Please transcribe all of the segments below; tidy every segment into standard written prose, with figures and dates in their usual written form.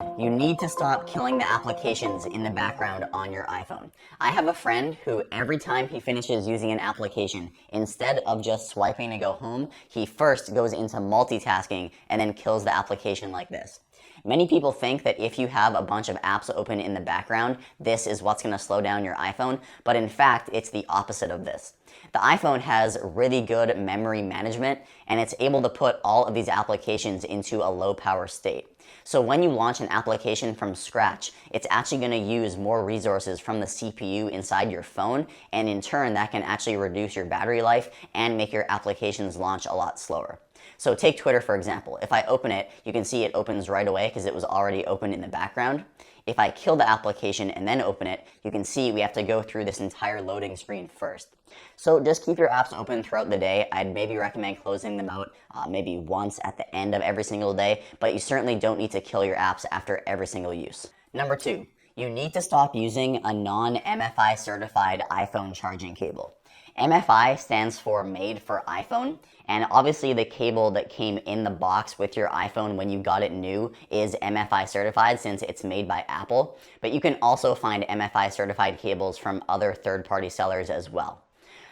You need to stop killing the applications in the background on your iPhone. I have a friend who every time he finishes using an application, instead of just swiping to go home, he first goes into multitasking and then kills the application like this. Many people think that if you have a bunch of apps open in the background, this is what's going to slow down your iPhone, but in fact, it's the opposite of this. The iPhone has really good memory management, and it's able to put all of these applications into a low power state. So when you launch an application from scratch, it's actually going to use more resources from the CPU inside your phone, and in turn, that can actually reduce your battery life and make your applications launch a lot slower. So take Twitter, for example. If I open it, you can see it opens right away because it was already open in the background. If I kill the application and then open it, you can see we have to go through this entire loading screen first. So just keep your apps open throughout the day. I'd maybe recommend closing them out maybe once at the end of every single day, but you certainly don't need to kill your apps after every single use. Number 2, you need to stop using a non-MFI certified iPhone charging cable. MFI stands for Made for iPhone, and obviously the cable that came in the box with your iPhone when you got it new is MFI certified since it's made by Apple, but you can also find MFI certified cables from other third-party sellers as well.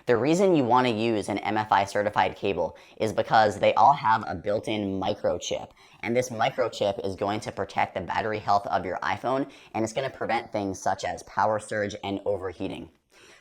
The reason you want to use an MFI certified cable is because they all have a built-in microchip, and this microchip is going to protect the battery health of your iPhone, and it's going to prevent things such as power surge and overheating.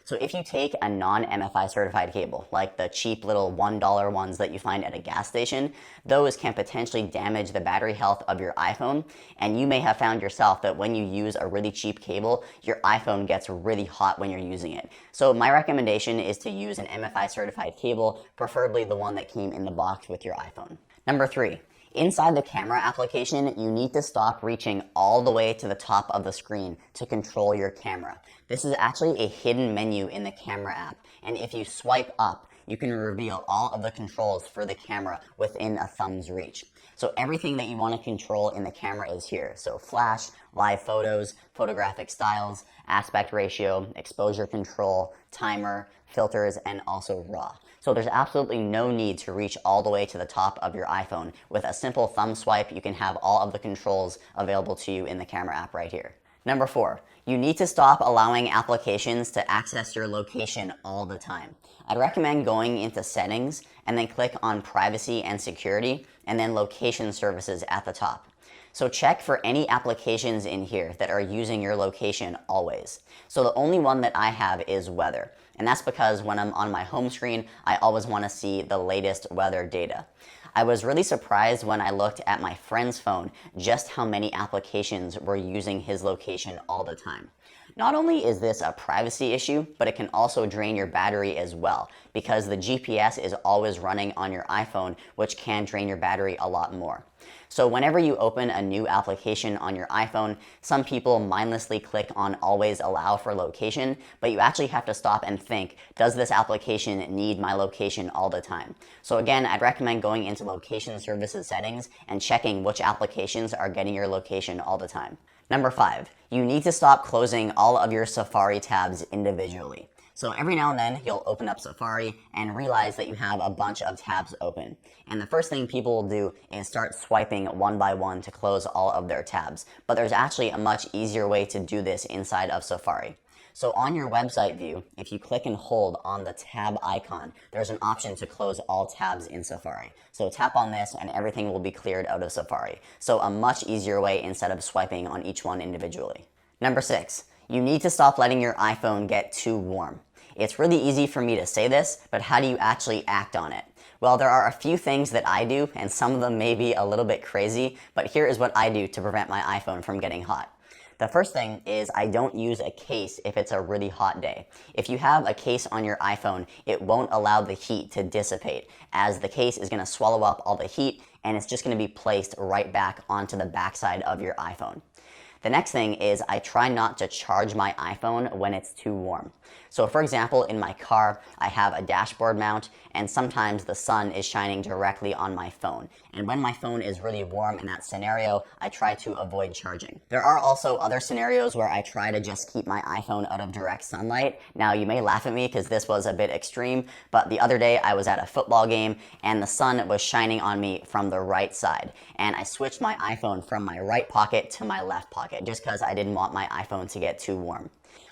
So if you take a non-MFI certified cable, like the cheap little $1 ones that you find at a gas station, those can potentially damage the battery health of your iPhone, and you may have found yourself that when you use a really cheap cable, your iPhone gets really hot when you're using it. So my recommendation is to use an MFI certified cable, preferably the one that came in the box with your iPhone. Number 3. Inside the camera application, you need to stop reaching all the way to the top of the screen to control your camera. This is actually a hidden menu in the camera app, and if you swipe up, you can reveal all of the controls for the camera within a thumb's reach. So everything that you want to control in the camera is here. So flash, live photos, photographic styles, aspect ratio, exposure control, timer, filters, and also RAW. So there's absolutely no need to reach all the way to the top of your iPhone. With a simple thumb swipe, you can have all of the controls available to you in the camera app right here. Number 4, you need to stop allowing applications to access your location all the time. I'd recommend going into settings and then click on privacy and security and then location services at the top. So check for any applications in here that are using your location always. So the only one that I have is weather. And that's because when I'm on my home screen, I always want to see the latest weather data. I was really surprised when I looked at my friend's phone just how many applications were using his location all the time. Not only is this a privacy issue, but it can also drain your battery as well, because the GPS is always running on your iPhone, which can drain your battery a lot more. So whenever you open a new application on your iPhone, some people mindlessly click on always allow for location, but you actually have to stop and think, does this application need my location all the time? So again, I'd recommend going into location services settings and checking which applications are getting your location all the time. Number 5, you need to stop closing all of your Safari tabs individually. So every now and then you'll open up Safari and realize that you have a bunch of tabs open. And the first thing people will do is start swiping one by one to close all of their tabs. But there's actually a much easier way to do this inside of Safari. So on your website view, if you click and hold on the tab icon, there's an option to close all tabs in Safari. So tap on this and everything will be cleared out of Safari. So a much easier way instead of swiping on each one individually. Number 6, you need to stop letting your iPhone get too warm. It's really easy for me to say this, but how do you actually act on it? Well, there are a few things that I do, and some of them may be a little bit crazy, but here is what I do to prevent my iPhone from getting hot. The first thing is I don't use a case if it's a really hot day. If you have a case on your iPhone, it won't allow the heat to dissipate, as the case is going to swallow up all the heat and it's just going to be placed right back onto the backside of your iPhone. The next thing is I try not to charge my iPhone when it's too warm. So for example, in my car, I have a dashboard mount, and sometimes the sun is shining directly on my phone. And when my phone is really warm in that scenario, I try to avoid charging. There are also other scenarios where I try to just keep my iPhone out of direct sunlight. Now, you may laugh at me because this was a bit extreme, but the other day I was at a football game and the sun was shining on me from the right side. And I switched my iPhone from my right pocket to my left pocket just because I didn't want my iPhone to get too warm.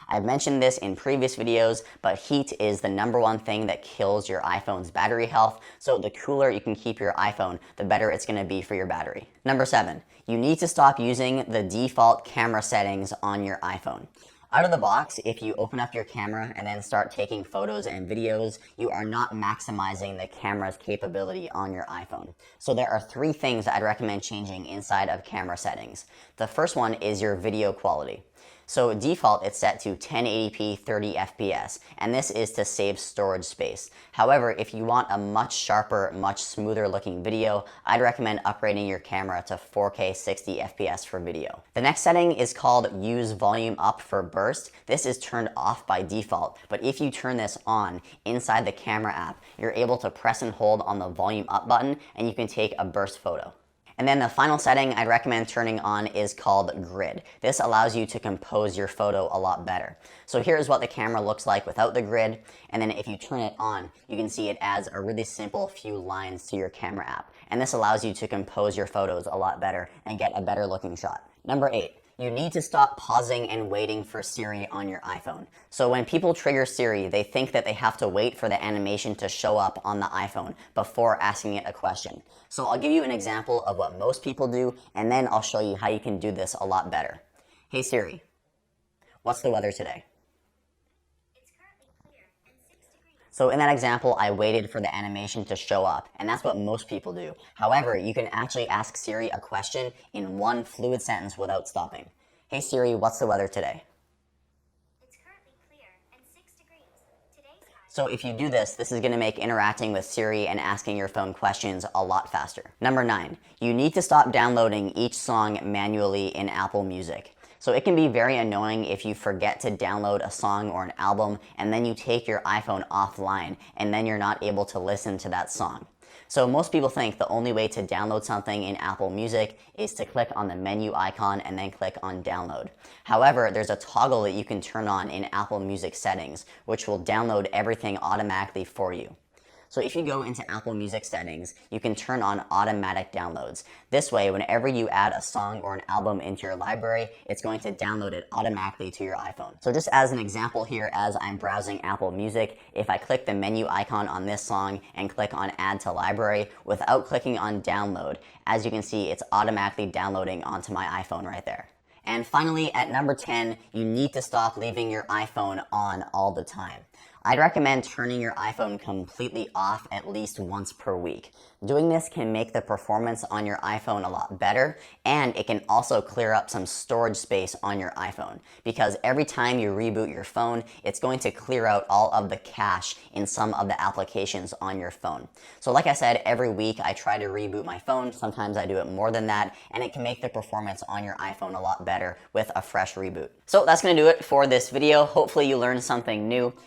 I've mentioned this in previous videos, but heat is the #1 thing that kills your iPhone's battery health, so the cooler you can keep your iPhone, the better it's going to be for your battery. Number 7, you need to stop using the default camera settings on your iPhone. Out of the box, if you open up your camera and then start taking photos and videos, you are not maximizing the camera's capability on your iPhone. So there are 3 things I'd recommend changing inside of camera settings. The first one is your video quality. So default, it's set to 1080p 30 FPS, and this is to save storage space. However, if you want a much sharper, much smoother looking video, I'd recommend upgrading your camera to 4K 60 FPS for video. The next setting is called Use Volume Up for Burst. This is turned off by default, but if you turn this on inside the camera app, you're able to press and hold on the volume up button and you can take a burst photo. And then the final setting I'd recommend turning on is called Grid. This allows you to compose your photo a lot better. So here's what the camera looks like without the grid, and then if you turn it on, you can see it adds a really simple few lines to your camera app. And this allows you to compose your photos a lot better and get a better looking shot. Number 8. You need to stop pausing and waiting for Siri on your iPhone. So when people trigger Siri, they think that they have to wait for the animation to show up on the iPhone before asking it a question. So I'll give you an example of what most people do, and then I'll show you how you can do this a lot better. Hey Siri, what's the weather today? So in that example, I waited for the animation to show up, and that's what most people do. However, you can actually ask Siri a question in one fluid sentence without stopping. Hey Siri, what's the weather today? It's currently clear and 6 degrees. Today's high. So if you do this, this is going to make interacting with Siri and asking your phone questions a lot faster. Number 9, you need to stop downloading each song manually in Apple Music. So it can be very annoying if you forget to download a song or an album and then you take your iPhone offline and then you're not able to listen to that song. So most people think the only way to download something in Apple Music is to click on the menu icon and then click on download. However, there's a toggle that you can turn on in Apple Music settings, which will download everything automatically for you. So if you go into Apple Music settings, you can turn on automatic downloads. This way, whenever you add a song or an album into your library, it's going to download it automatically to your iPhone. So just as an example here, as I'm browsing Apple Music, if I click the menu icon on this song and click on add to library without clicking on download, as you can see, it's automatically downloading onto my iPhone right there. And finally, at number 10, you need to stop leaving your iPhone on all the time. I'd recommend turning your iPhone completely off at least once per week. Doing this can make the performance on your iPhone a lot better, and it can also clear up some storage space on your iPhone, because every time you reboot your phone, it's going to clear out all of the cache in some of the applications on your phone. So like I said, every week I try to reboot my phone. Sometimes I do it more than that, and it can make the performance on your iPhone a lot better with a fresh reboot. So that's going to do it for this video. Hopefully you learned something new.